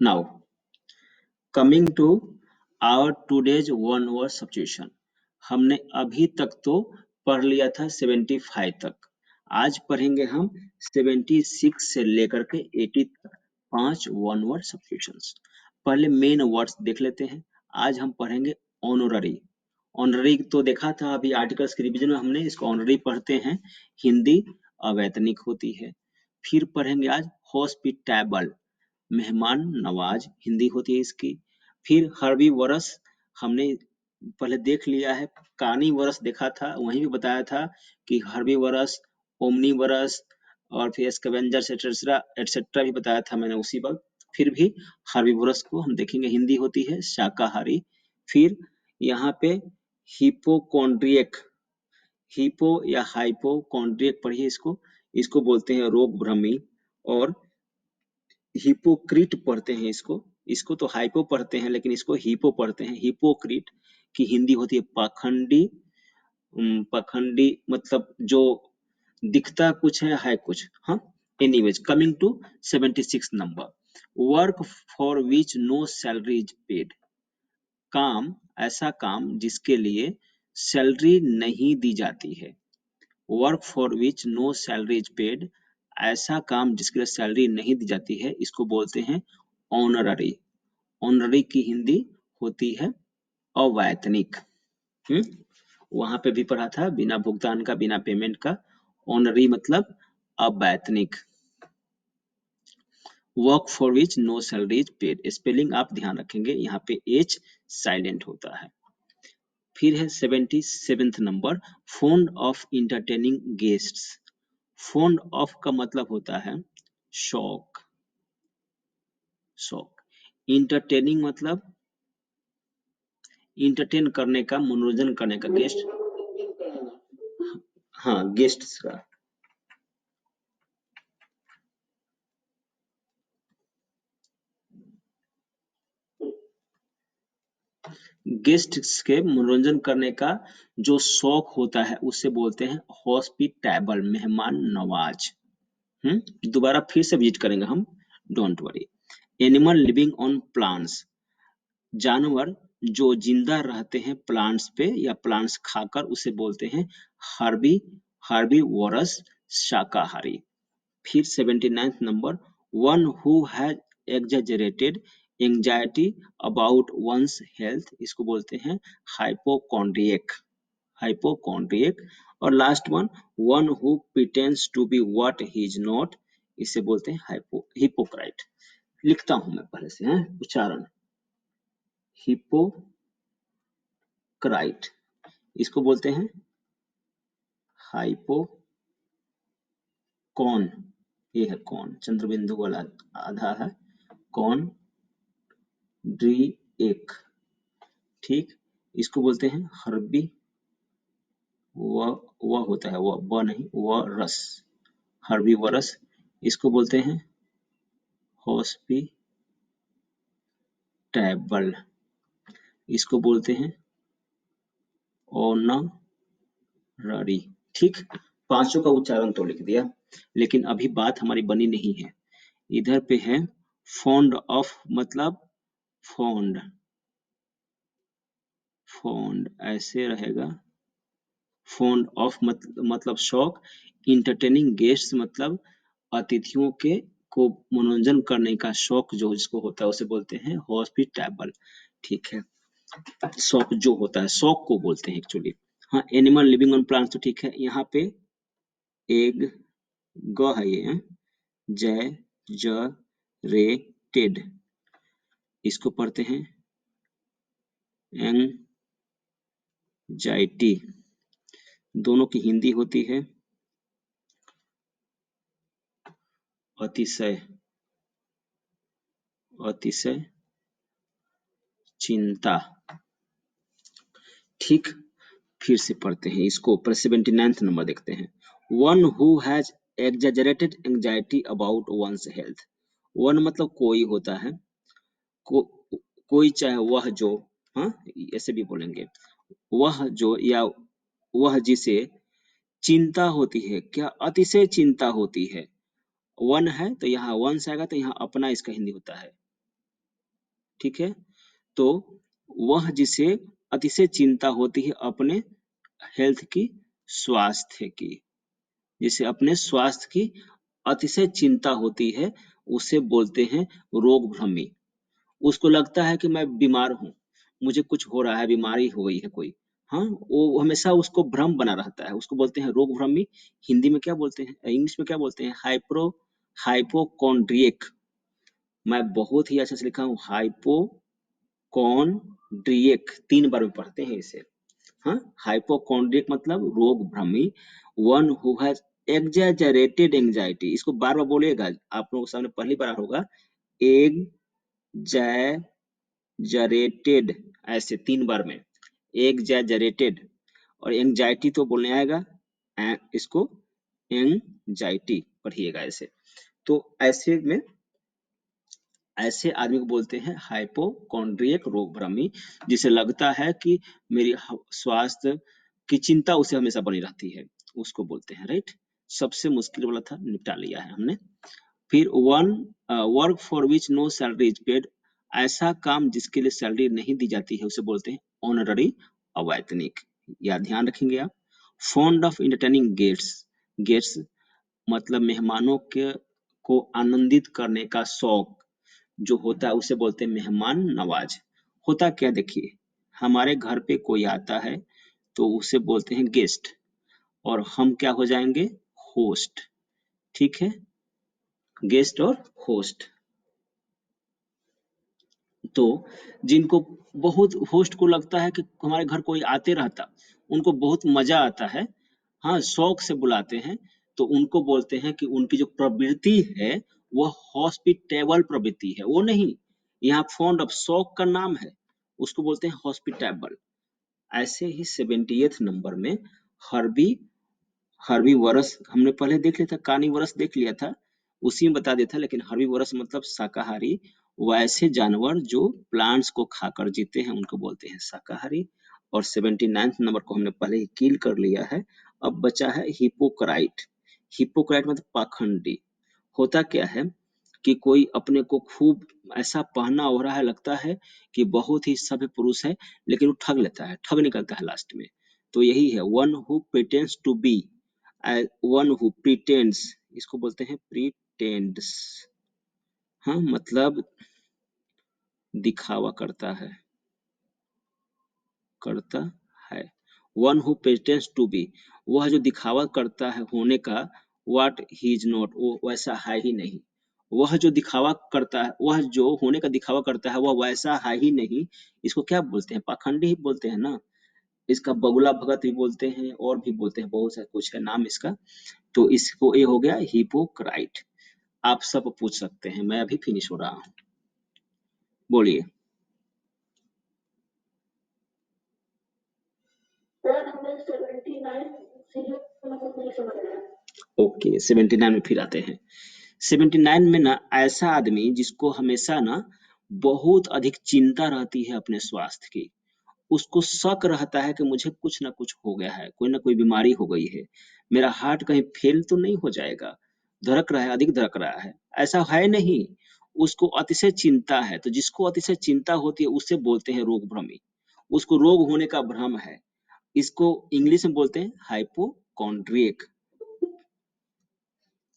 Now coming to our today's one word substitution. हमने अभी तक तो पढ़ लिया था 75 तक। आज पढ़ेंगे हम 76 से लेकर के 80 तक 5 वन वर्ड सब्स्टिट्यूशंस। पहले मेन वर्ड्स देख लेते हैं। आज हम पढ़ेंगे ऑनररी। ऑनररी तो देखा था अभी आर्टिकल्स के रिवीजन में हमने, इसको ऑनररी पढ़ते हैं, हिंदी अवैतनिक होती है। फिर पढ़ेंगे आज हॉस्पिटैबल, मेहमान नवाज हिंदी होती है इसकी। फिर हर्बीवरस हमने पहले देख लिया है, कार्निवरस देखा था, वहीं भी बताया था कि हर्बीवरस, ओमनीवरस और फिर स्कैवेंजर्स एटसेट्रा भी बताया था मैंने उसी वक्त। फिर भी हर्बीवरस को हम देखेंगे, हिंदी होती है शाकाहारी। फिर यहाँ पे हिपोकॉन्ड्रियक, हिपो या हाइपोकॉन्ड्रियक पढ़िए इसको बोलते हैं रोग भ्रमी। और हिपोक्रीट पढ़ते हैं इसको तो हाइपो पढ़ते हैं लेकिन इसको हिपो पढ़ते हैं। हिपोक्रीट की हिंदी होती है पाखंडी। पाखंडी मतलब जो दिखता कुछ है कुछ। हाँ, anyways coming to 76 number, work for which no salary is paid. काम, ऐसा काम जिसके लिए सैलरी नहीं दी जाती है। Work for which no salary is paid, ऐसा काम जिसके लिए सैलरी नहीं दी जाती है, इसको बोलते हैं ऑनररी। ऑनररी की हिंदी होती है अवैतनिक। वहां पे भी पढ़ा था, बिना भुगतान का, बिना पेमेंट का। ऑनररी मतलब अवैतनिक। Work for which no salary is paid, spelling आप ध्यान रखेंगे, यहाँ पे एच साइलेंट होता है। फिर है 77th number, phone of entertaining guests. Phone of का मतलब होता है शौक। शौक। इंटरटेनिंग मतलब इंटरटेन करने का, मनोरंजन करने का। गेस्ट, हाँ गेस्ट्स का। गेस्ट्स के मनोरंजन करने का जो शौक होता है उसे बोलते हैं हॉस्पिटैबल, मेहमान नवाज। दोबारा फिर से विजिट करेंगे हम, don't worry. Animal living on plants, जानवर जो जिंदा रहते हैं प्लांट्स पे या प्लांट्स खाकर, उसे बोलते हैं हार्बीवोरस, शाकाहारी। फिर 79th number, one who has exaggerated anxiety about one's health, इसको बोलते हैं हाइपोकॉन्ड्रियक। हाइपोकॉन्ड्रियक। और last one who pretends to be what he is not, इसे बोलते हैं हिपोक्राइट। लिखता हूं मैं पहले से, उच्चारण। हिपोक्राइट, इसको बोलते हैं हाइपो कौन, ये है कौन, चंद्रबिंदु वाला आधा है, कौन ड्री एक। ठीक, इसको बोलते हैं हर्बी, वह होता है, वह नहीं, वह रस, हर्बी वरस। इसको बोलते हैं हॉस्पिटैबल, इसको बोलते हैं ऑनररी। ठीक, पांचों का उच्चारण तो लिख दिया, लेकिन अभी बात हमारी बनी नहीं है। इधर पे है फॉन्ड ऑफ, मतलब फॉन्ड, फॉन्ड ऐसे रहेगा, फॉन्ड ऑफ मतलब शौक, इंटरटेनिंग गेस्ट मतलब अतिथियों के को मनोरंजन करने का शौक जो जिसको होता है उसे बोलते हैं हॉस्पिटैबल। ठीक है, शौक जो होता है, शौक को बोलते हैं एक्चुअली। हाँ, एनिमल लिविंग ऑन प्लांट्स तो ठीक है। यहाँ पे एग ग है, ये जय ज रे टेड, इसको पढ़ते हैं एंजाइटी। दोनों की हिंदी होती है अतिशय, अतिशय चिंता। ठीक, फिर से पढ़ते हैं इसको, पर 79th नंबर देखते हैं। One who has exaggerated anxiety about one's health. One मतलब कोई होता है, कोई चाहे वह जो, हाँ ऐसे भी बोलेंगे, वह जो या वह जिसे चिंता होती है, क्या अतिशय चिंता होती है। वन है तो यहाँ वंस आएगा, तो यहाँ अपना इसका हिंदी होता है ठीक है। तो वह जिसे अतिशय चिंता होती है अपने हेल्थ की, स्वास्थ्य की, जिसे अपने स्वास्थ्य की अतिशय चिंता होती है, उसे बोलते हैं रोग भ्रमी। उसको लगता है कि मैं बीमार हूँ, मुझे कुछ हो रहा है, बीमारी हो गई है कोई। हाँ, वो हमेशा उसको भ्रम बना रहता है, उसको बोलते हैं रोग भ्रमी। हिंदी में क्या बोलते हैं, इंग्लिश में क्या बोलते हैं, हाइपोकॉन्ड्रियक। मैं बहुत ही अच्छे से लिखा हूँ, हाइपोकॉन्ड्रियक, 3 बार में पढ़ते हैं इसे। हाँ, हाइपोकॉन्ड्रियक मतलब रोग भ्रमी। One who has exaggerated anxiety, इसको बार बार बोलिएगा, आप लोगों के सामने पहली बार होगा। एग्जैजरेटेड, ऐसे 3 बार में, एग्जैजरेटेड। और एंजाइटी तो बोलने आएगा, इसको एंजाइटी पढ़िएगा ऐसे। तो ऐसे में, ऐसे आदमी को बोलते हैं हाइपोकॉन्ड्रियक रोग भ्रमी, जिसे लगता है कि मेरी स्वास्थ्य की चिंता उसे हमेशा बनी रहती है, उसको बोलते हैं, राइट। सबसे मुश्किल वाला था, निपटा लिया है हमने। फिर work for which no salary is paid, ऐसा काम जिसके लिए सैलरी नहीं दी जाती है, उसे बोलते हैं ऑनररी, अवैतनिक। या ध्यान रखेंगे आप। Fond of entertaining guests, guests मतलब मेहमानों के को आनंदित करने का शौक जो होता है, उसे बोलते हैं मेहमान नवाज। होता क्या, देखिए, हमारे घर पे कोई आता है तो उसे बोलते हैं गेस्ट, और हम क्या हो जाएंगे, होस्ट, ठीक है, गेस्ट और होस्ट। तो जिनको बहुत, होस्ट को लगता है कि हमारे घर कोई आते रहता, उनको बहुत मजा आता है, हाँ, शौक से बुलाते हैं, तो उनको बोलते हैं कि उनकी जो प्रवृत्ति है वह हॉस्पिटेबल प्रवृत्ति है, वो नहीं, यहाँ फॉन्ड ऑफ, शौक का नाम है, उसको बोलते हैं हॉस्पिटेबल। ऐसे ही 70th नंबर में हर्बी, हर्बीवरस हमने पहले देख लिया था, कार्निवोरस देख लिया था, उसी में बता देता, लेकिन हर्बीवरस मतलब शाकाहारी। वैसे जानवर जो प्लांट्स को खाकर जीते हैं उनको बोलते हैं शाकाहारी। और 79th नंबर को हमने पहले ही किल कर लिया है। अब बचा है हिपोक्राइट। हिपोक्राइट मतलब पाखंडी। होता क्या है कि कोई अपने को खूब ऐसा पहना ओढ़ा है, लगता है कि बहुत ही सभ्य पुरुष है, लेकिन वो ठग लेता है, ठग निकलता है लास्ट में। तो यही है, one who pretends to be, one who pretends, इसको बोलते हैं प्रिटेंड्स। हाँ, मतलब दिखावा करता है, करता है। One who pretends to be, वह जो दिखावा करता है होने का, व्हाट ही इज नॉट, वो वैसा है ही नहीं। वह जो दिखावा करता है, वह जो होने का दिखावा करता है, वह वैसा है ही नहीं, इसको क्या बोलते हैं, पाखंडी ही बोलते हैं ना। इसका बगुला भगत भी बोलते हैं, और भी बोलते हैं, बहुत सा कुछ है नाम इसका। तो इसको, ये हो गया हिपोक्राइट। आप सब पूछ सकते हैं, मैं अभी फिनिश हो रहा हूँ, बोलिए। ओके, 79 में फिर आते हैं। 79 में ना, ऐसा आदमी जिसको हमेशा ना बहुत अधिक चिंता रहती है अपने स्वास्थ्य की, उसको शक रहता है कि मुझे कुछ ना कुछ हो गया है, कोई ना कोई बीमारी हो गई है, मेरा हार्ट कहीं फेल तो नहीं हो जाएगा, धड़क रहा है, अधिक धड़क रहा है, ऐसा है नहीं, उसको अतिशय चिंता है। तो जिसको अतिशय चिंता होती है उसे बोलते हैं रोग भ्रमी, उसको रोग होने का भ्रम है। इसको इंग्लिश में बोलते हैं हाइपोकॉन्ड्रियक,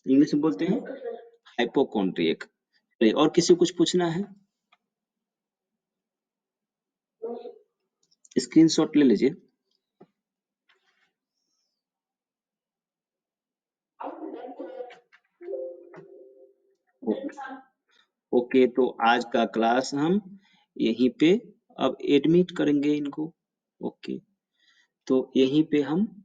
इंग्लिश में बोलते हैं हाइपोकॉन्ड्रियक। और किसी को कुछ पूछना है, स्क्रीनशॉट ले लीजिए। ओके, तो आज का क्लास हम यहीं पे अब एडमिट करेंगे इनको। ओके, तो यहीं पे हम